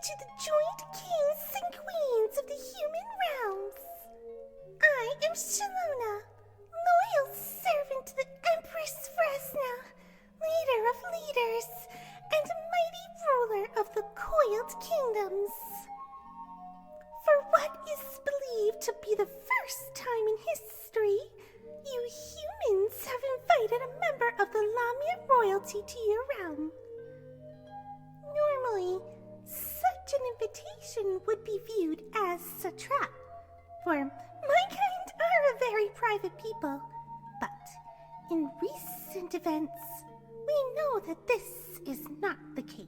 to the joint kings and queens of the human realms. I am Shalona, loyal servant to the Empress Fresna, leader of leaders, and mighty ruler of the coiled kingdoms. For what is believed to be the first time in history, you humans have invited a member of the Lamia royalty to your realm. Normally, such an invitation would be viewed as a trap, for my kind are a very private people. But in recent events, we know that this is not the case.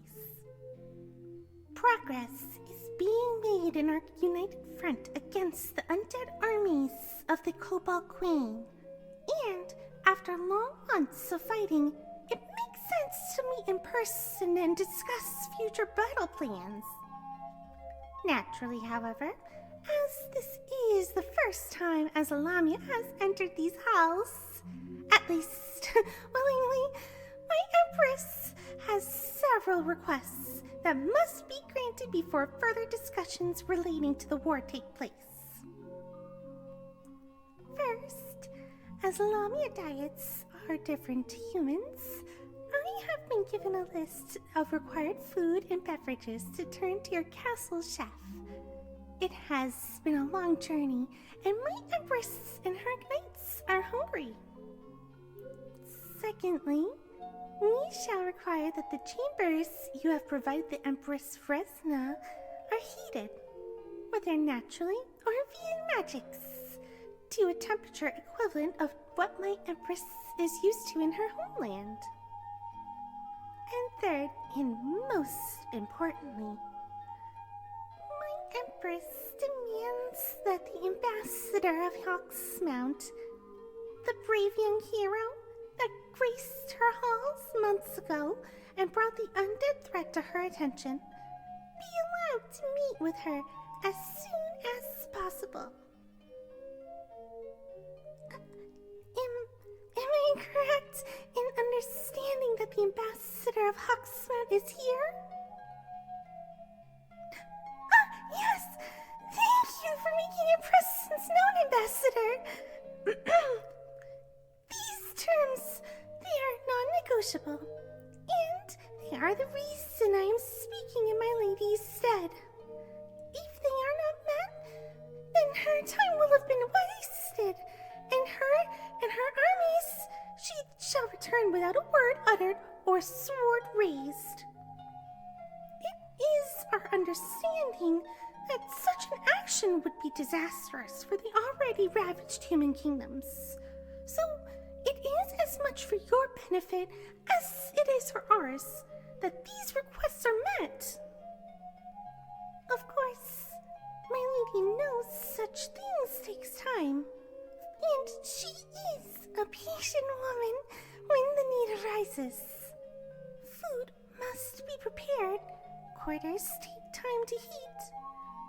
Progress is being made in our united front against the undead armies of the Cobalt Queen. And after long months of fighting, it makes sense to meet in person and discuss future battle plans. Naturally, however, as this is the first time as Lamia has entered these halls, at least willingly, my Empress has several requests that must be granted before further discussions relating to the war take place. First, as Lamia diets are different to humans, I have been given a list of required food and beverages to turn to your castle chef. It has been a long journey, and my Empress and her knights are hungry. Secondly, we shall require that the chambers you have provided the Empress Fresna are heated, whether naturally or via magics, to a temperature equivalent of what my Empress is used to in her homeland. And third, and most importantly, my Empress demands that the ambassador of Hawksmount, the brave young hero that graced her halls months ago and brought the undead threat to her attention, be allowed to meet with her as soon as possible. Am I correct in understanding that the ambassador of Hawksmount is here? Yes! Thank you for making your presence known, Ambassador! These terms, they are non-negotiable, and they are the reason I am speaking in my lady's stead. If they are not met, then her time will have been wasted, and her armies, she shall return without a word uttered or sword raised. It is our understanding that such an action would be disastrous for the already ravaged human kingdoms. So it is as much for your benefit as it is for ours that these requests are met. Of course, my lady knows such things takes time, and she is a patient woman when the need arises. Food must be prepared, quarters take time to heat,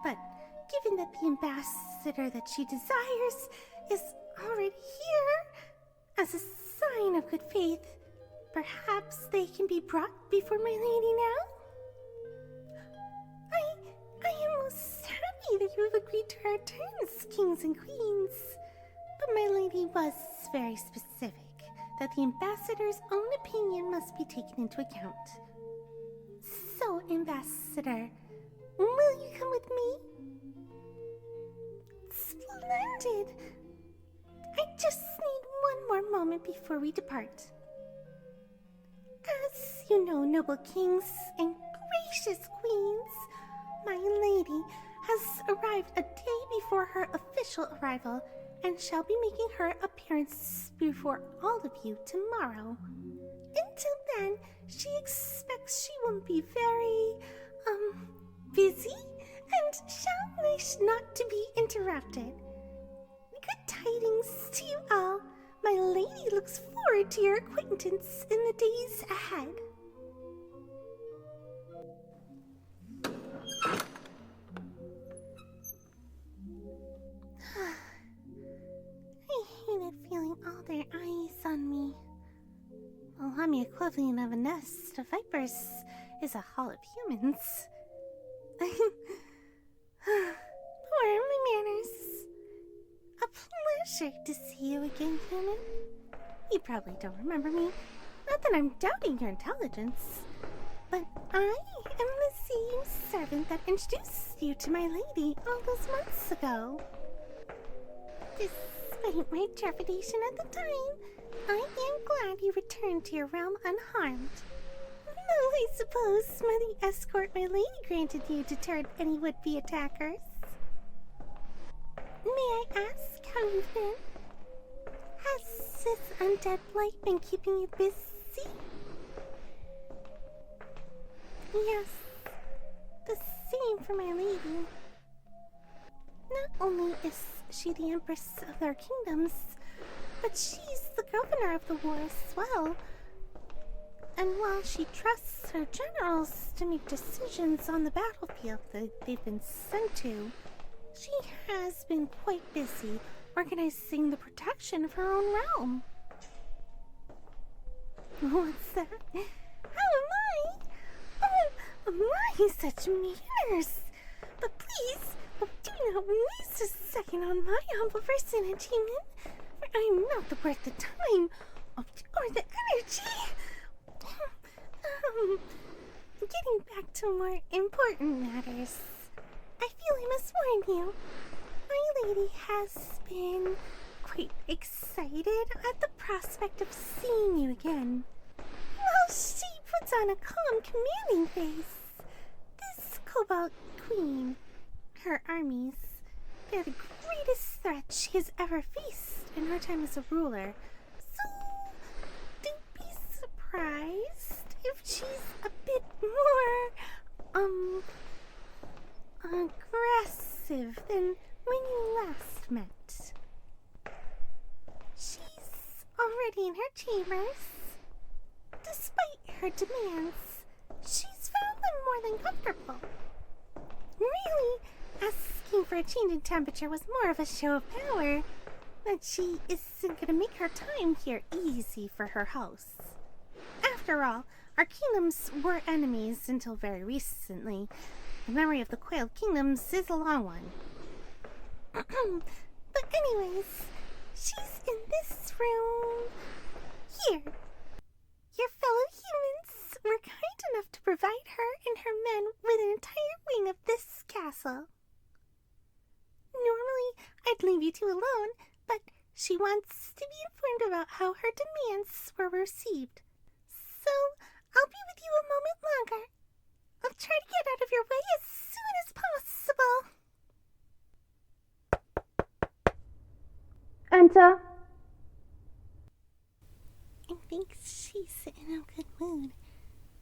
but given that the ambassador that she desires is already here, as a sign of good faith, perhaps they can be brought before my lady now? I am most happy that you have agreed to our terms, kings and queens. But my lady was very specific that the ambassador's own opinion must be taken into account. So, Ambassador, will you come with me? Splendid! I just need one more moment before we depart. As you know, noble kings and gracious queens, my lady has arrived a day before her official arrival and shall be making her appearance before all of you tomorrow. Until then, she expects she will be very, busy and shall wish not to be interrupted. Good tidings to you all. My lady looks forward to your acquaintance in the days ahead. I hated feeling all their eyes on me. Well, I'm the equivalent of a nest of vipers is a hall of humans. Poor my manners. A pleasure to see you again, human. You probably don't remember me. Not that I'm doubting your intelligence. But I am the same servant that introduced you to my lady all those months ago. Despite my trepidation at the time, I am glad you returned to your realm unharmed. Though I suppose the escort my lady granted you deterred any would-be attackers. May I ask how you've been? Has this undead blight been keeping you busy? Yes, the same for my lady. Not only is she the Empress of their kingdoms, but she's the governor of the war as well. And while she trusts her generals to make decisions on the battlefield that they've been sent to, she has been quite busy organizing the protection of her own realm. What's that? How am I? Oh, my, such manners! But please, do not waste a second on my humble vicinity, human, for I am not worth the time or the energy. Getting back to more important matters, I feel I must warn you. My lady has been quite excited at the prospect of seeing you again. While she puts on a calm, commanding face, this Cobalt Queen, her armies, they're the greatest threat she has ever faced in her time as a ruler. So, don't be surprised if she's a bit more, aggressive than when you last met. She's already in her chambers. Despite her demands, she's found them more than comfortable. Really, asking for a change in temperature was more of a show of power, but she isn't going to make her time here easy for her house. After all, our kingdoms were enemies until very recently. The memory of the Coiled Kingdoms is a long one. But anyways, she's in this room here. Your fellow humans were kind enough to provide her and her men with an entire wing of this castle. Normally, I'd leave you two alone, but she wants to be informed about how her demands were received. So, I'll be with you a moment longer. I'll try to get out of your way as soon as possible. Enter. I think she's in a good mood.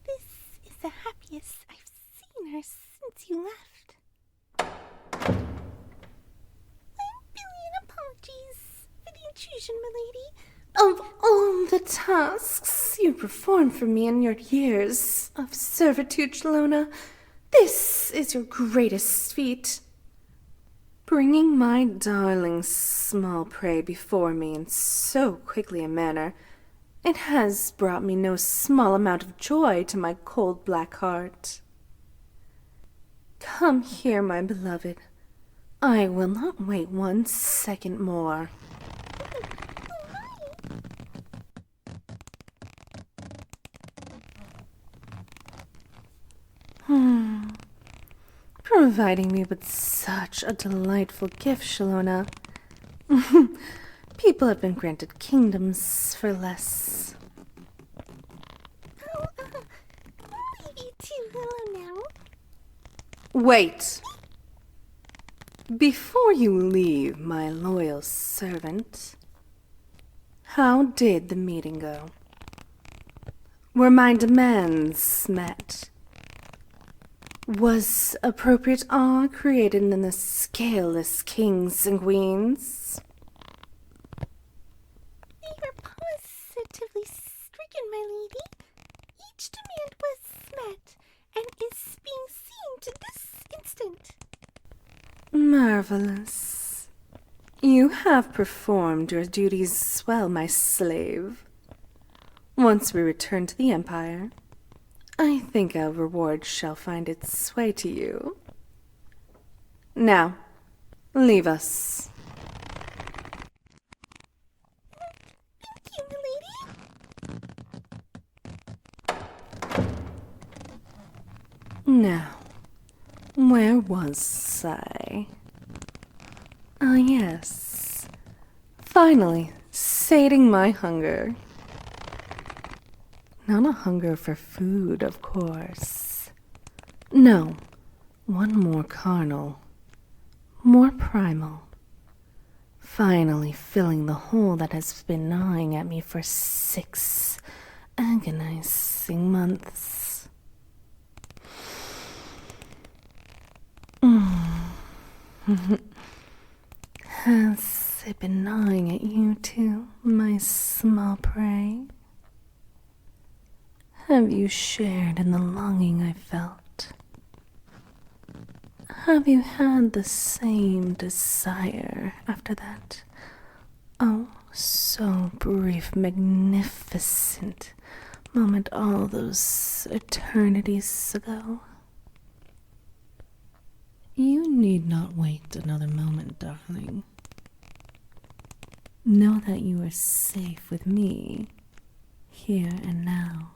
This is the happiest I've seen her since you left. 1,000,000,000 apologies for the intrusion, milady. Of all the tasks you performed for me in your years of servitude, Shalona, this is your greatest feat. Bringing my darling small prey before me in so quickly a manner, it has brought me no small amount of joy to my cold black heart. Come here, my beloved. I will not wait 1 second more. Providing me with such a delightful gift, Shalona. People have been granted kingdoms for less. Maybe too little now. Wait! Before you leave, my loyal servant, how did the meeting go? Were my demands met? Was appropriate awe created in the scaleless kings and queens? You were positively stricken, my lady. Each demand was met, and is being seen to this instant. Marvelous. You have performed your duties well, my slave. Once we return to the Empire, I think our reward shall find its way to you. Now, leave us. Thank you, milady. Now, where was I? Ah, yes. Finally, sating my hunger. Not a hunger for food, of course. No, one more carnal, more primal. Finally filling the hole that has been gnawing at me for 6 agonizing months. Has it been gnawing at you too, my small prey? Have you shared in the longing I felt? Have you had the same desire after that? Oh, so brief, magnificent moment all those eternities ago. You need not wait another moment, darling. Know that you are safe with me, here and now.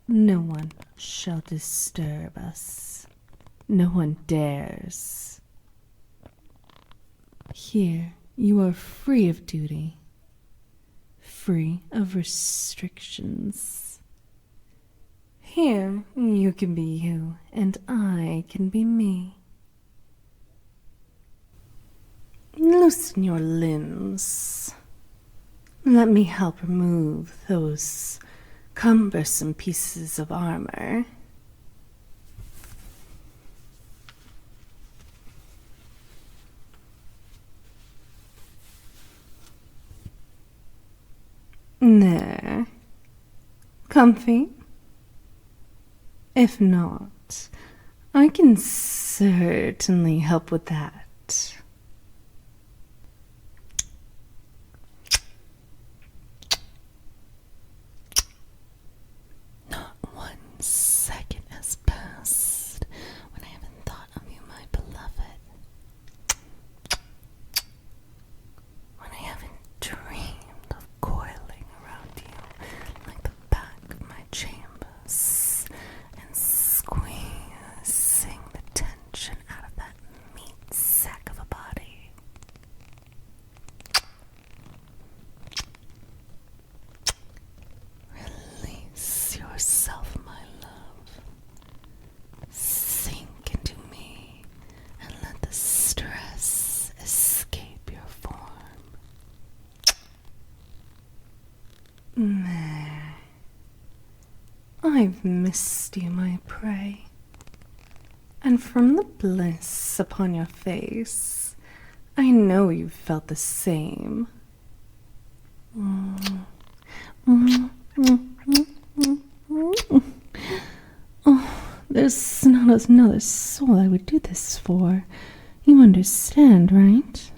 No one shall disturb us. No one dares. Here you are free of duty, free of restrictions. Here you can be you, and I can be me. Loosen your limbs. Let me help remove those cumbersome pieces of armor. There. Comfy? If not, I can certainly help with that. Not 1 second has passed when I haven't thought of you, my beloved. When I haven't dreamed of coiling around you like the back of my chambers and squeezing the tension out of that meat sack of a body. Release yourself, my love. Sink into me and let the stress escape your form. There. I've missed you, my prey. And from the bliss upon your face, I know you've felt the same. Oh, there's not another soul I would do this for. You understand, right?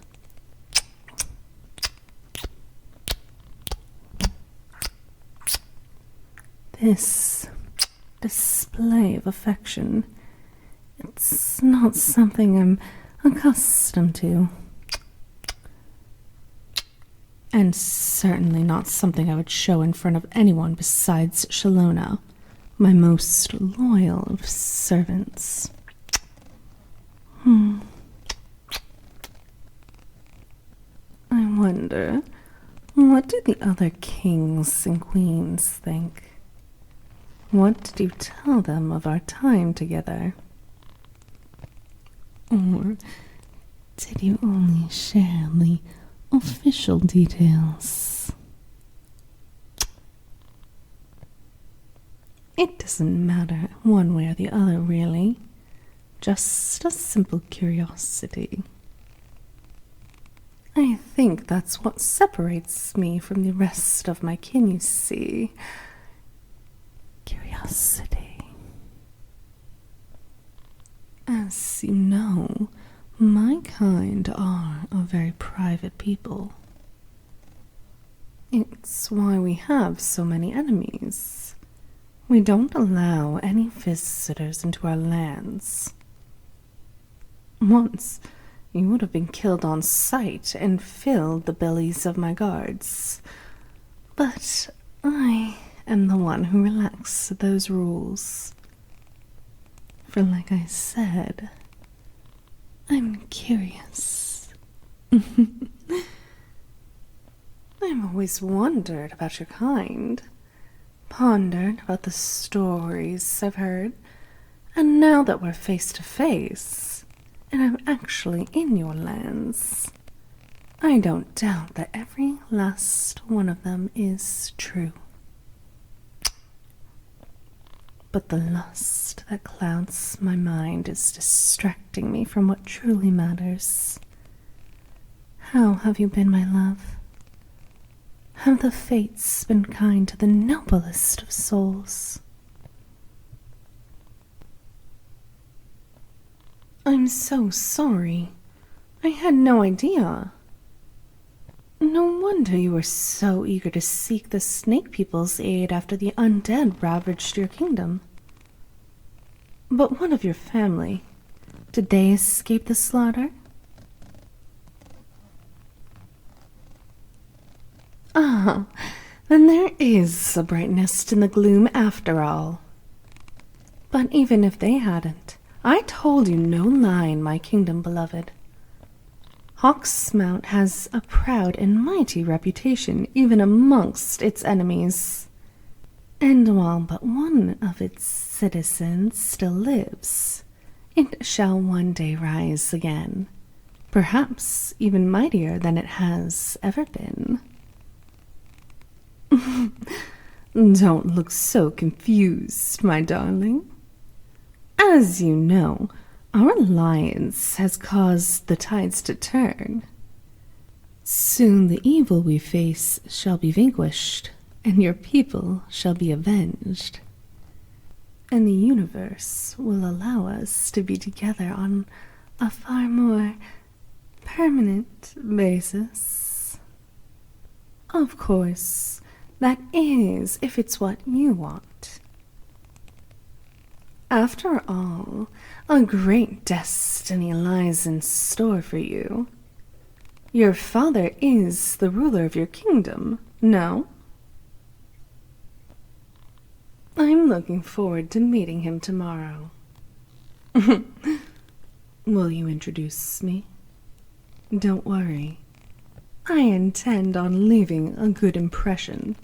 This display of affection, it's not something I'm accustomed to. And certainly not something I would show in front of anyone besides Shalona, my most loyal of servants. I wonder, what do the other kings and queens think? What did you tell them of our time together? Or did you only share the official details? It doesn't matter one way or the other, really. Just a simple curiosity. I think that's what separates me from the rest of my kin, you see. Curiosity. As you know, my kind are a very private people. It's why we have so many enemies. We don't allow any visitors into our lands. Once, you would have been killed on sight and filled the bellies of my guards. But I am the one who relaxed those rules. For like I said, I'm curious. I've always wondered about your kind, pondered about the stories I've heard, and now that we're face to face, and I'm actually in your lands, I don't doubt that every last one of them is true. But the lust that clouds my mind is distracting me from what truly matters. How have you been, my love? Have the fates been kind to the noblest of souls? I'm so sorry. I had no idea. No wonder you were so eager to seek the snake people's aid after the undead ravaged your kingdom. But what of your family? Did they escape the slaughter? Ah, then there is a brightness in the gloom after all. But even if they hadn't, I told you no lie in my kingdom, beloved. Hawksmount has a proud and mighty reputation even amongst its enemies. And while but one of its citizens still lives, it shall one day rise again, perhaps even mightier than it has ever been. Don't look so confused, my darling. As you know, our alliance has caused the tides to turn. Soon the evil we face shall be vanquished, and your people shall be avenged. And the universe will allow us to be together on a far more permanent basis. Of course, that is if it's what you want. After all, a great destiny lies in store for you. Your father is the ruler of your kingdom, no? I'm looking forward to meeting him tomorrow. Will you introduce me? Don't worry. I intend on leaving a good impression.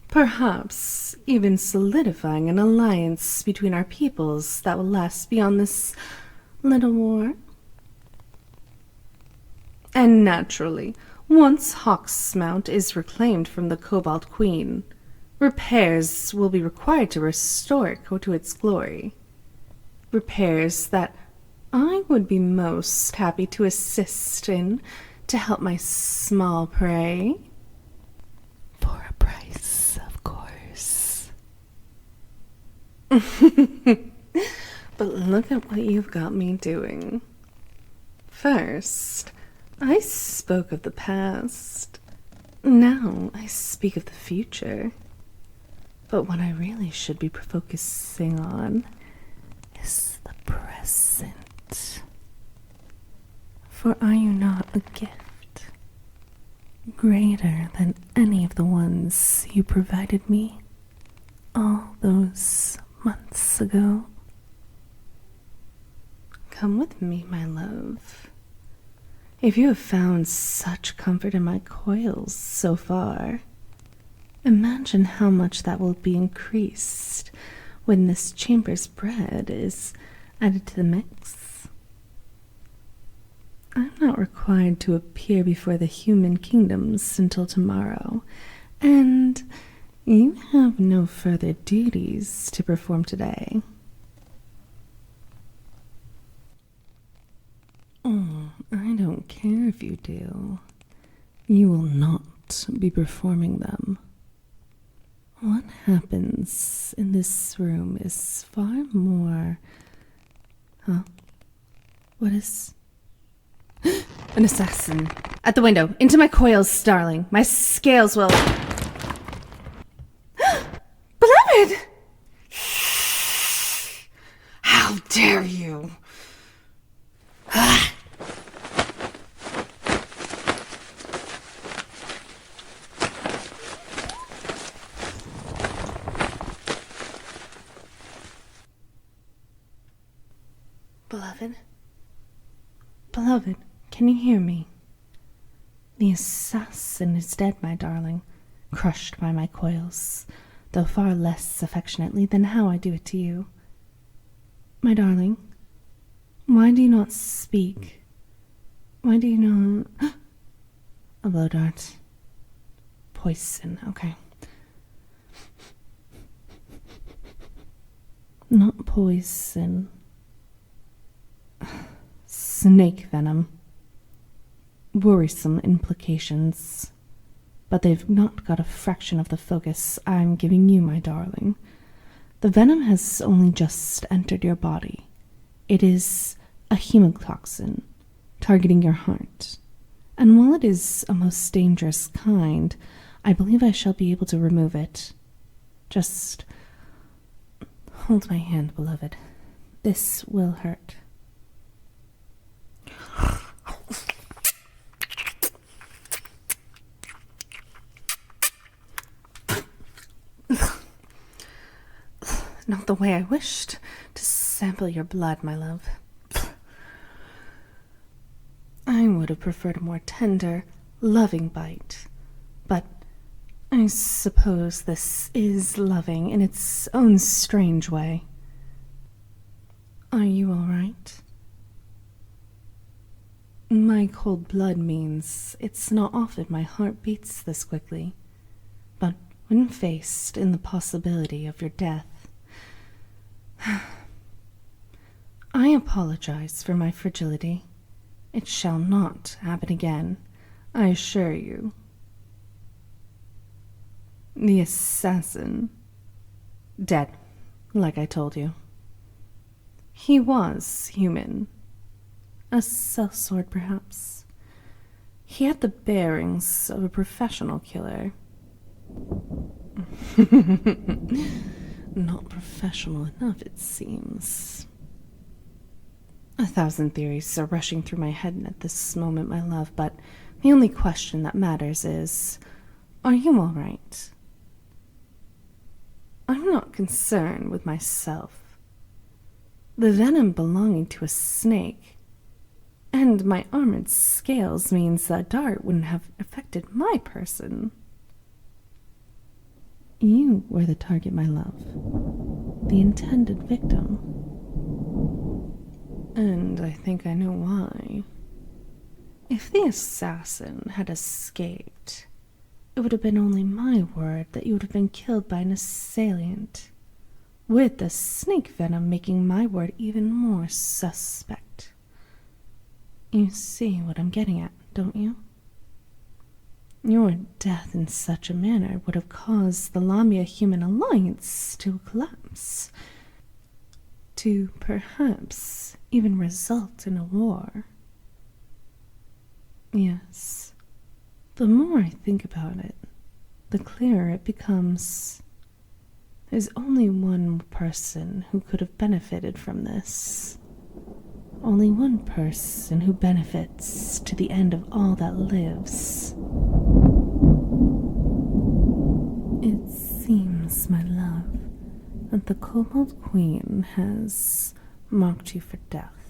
Perhaps even solidifying an alliance between our peoples that will last beyond this little war. And naturally, once Hawksmount is reclaimed from the Cobalt Queen, repairs will be required to restore it to its glory. Repairs that I would be most happy to assist in to help my small prey. For a price, of course. But look at what you've got me doing. First, I spoke of the past. Now I speak of the future. But what I really should be focusing on is the present. For are you not a gift greater than any of the ones you provided me all those months ago? Come with me, my love. If you have found such comfort in my coils so far, imagine how much that will be increased when this chamber's bread is added to the mix. I'm not required to appear before the human kingdoms until tomorrow, and you have no further duties to perform today. Oh, I don't care if you do. You will not be performing them. What happens in this room is far more... Huh? What is... An assassin. At the window. Into my coils, darling. My scales will... Beloved! How dare you! Beloved? Beloved, can you hear me? The assassin is dead, my darling, crushed by my coils, though far less affectionately than how I do it to you. My darling, why do you not speak? Why do you not... A blow dart. Poison, okay. Not poison. Snake venom. Worrisome implications. But they've not got a fraction of the focus I'm giving you, my darling. The venom has only just entered your body. It is a hemotoxin, targeting your heart. And while it is a most dangerous kind, I believe I shall be able to remove it. Just hold my hand, beloved. This will hurt. Not the way I wished to sample your blood, my love. I would have preferred a more tender, loving bite, but I suppose this is loving in its own strange way. Are you all right? My cold blood means it's not often my heart beats this quickly, but when faced in the possibility of your death, I apologize for my fragility. It shall not happen again, I assure you. The assassin. Dead, like I told you. He was human. A sellsword, perhaps. He had the bearings of a professional killer. Not professional enough, it seems. 1,000 theories are rushing through my head at this moment, my love, but the only question that matters is, are you all right? I'm not concerned with myself. The venom belonging to a snake, and my armored scales means that dart wouldn't have affected my person. You were the target, my love, the intended victim. And I think I know why. If the assassin had escaped, it would have been only my word that you would have been killed by an assailant, with the snake venom making my word even more suspect. You see what I'm getting at, don't you? Your death in such a manner would have caused the Lamia-human alliance to collapse, to perhaps even result in a war. Yes, the more I think about it, the clearer it becomes. There's only one person who could have benefited from this. Only one person who benefits to the end of all that lives. It seems, my love, that the Kobold Queen has marked you for death.